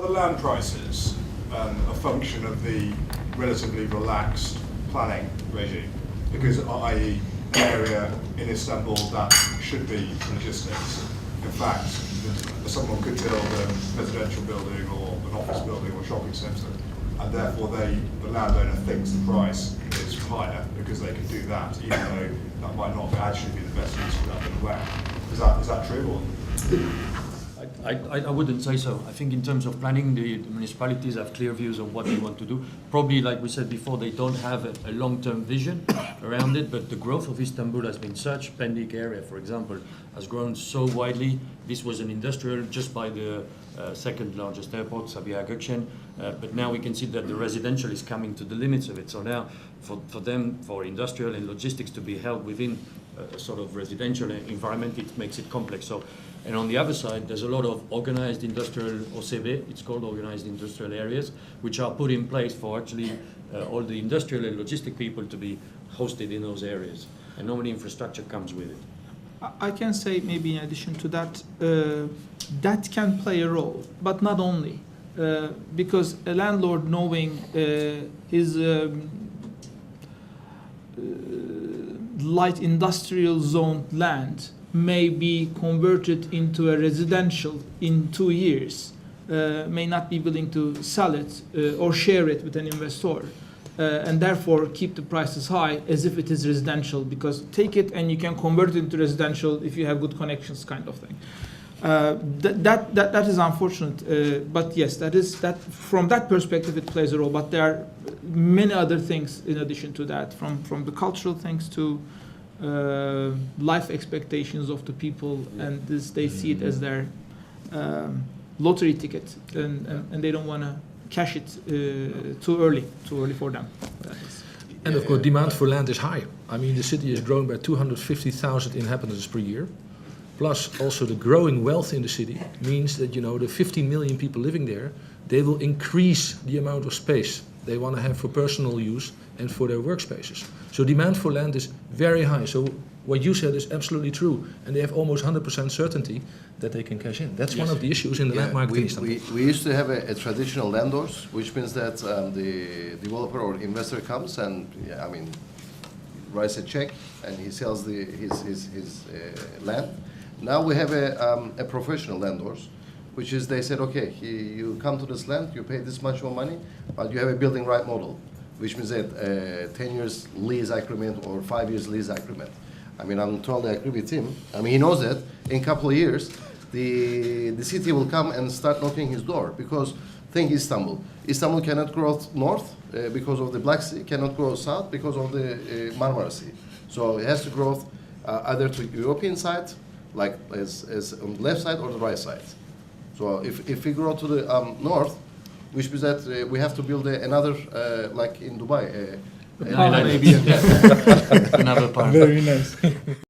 the land prices a function of the relatively relaxed planning regime? Because i.e. an area in Istanbul that should be logistics, in fact, someone could build a residential building or an office building or a shopping centre, and therefore the landowner thinks the price is higher because they can do that, even though that might not actually be the best use for that bit of land. Is that true? Or? I wouldn't say so. I think in terms of planning, the municipalities have clear views on what they want to do. Probably, like we said before, they don't have a long-term vision around it, but the growth of Istanbul has been such. Pendik area, for example, has grown so widely. This was an industrial just by the second largest airport, Sabiha Gökçen, but now we can see that the residential is coming to the limits of it. So now for them, for industrial and logistics to be held within a sort of residential environment, it makes it complex. So, and on the other side, there's a lot of organized industrial OCB, it's called organized industrial areas, which are put in place for actually all the industrial and logistic people to be hosted in those areas. And normally infrastructure comes with it. I can say maybe in addition to that, that can play a role, but not only. Because a landlord knowing his light industrial zoned land may be converted into a residential in 2 years, may not be willing to sell it or share it with an investor, and therefore keep the prices high as if it is residential, because take it and you can convert it into residential if you have good connections, kind of thing. That is unfortunate, but yes, that from that perspective it plays a role. But there are many other things in addition to that, from the cultural things to life expectations of the people, and they see it as their lottery ticket, and they don't want to cash it too early for them. And of course, demand for land is high. I mean, the city is growing by 250,000 inhabitants per year. Plus, also the growing wealth in the city means that, the 15 million people living there, they will increase the amount of space they want to have for personal use and for their workspaces. So demand for land is very high. So what you said is absolutely true. And they have almost 100% certainty that they can cash in. That's one of the issues in the land market in Istanbul. We used to have a traditional landlords, which means that the developer or investor comes and, writes a check and he sells his land. Now we have a professional landlords, which is they said, okay, you come to this land, you pay this much more money, but you have a building right model, which means that 10 years lease agreement or 5 years lease agreement. I'm totally agree with him. He knows that in a couple of years, the city will come and start knocking his door, because think Istanbul. Istanbul cannot grow north because of the Black Sea, cannot grow south because of the Marmara Sea. So it has to grow either to European side, like as on the left side or the right side. So if we grow to the north, which means that we have to build another, like in Dubai, Maybe another part. Very nice.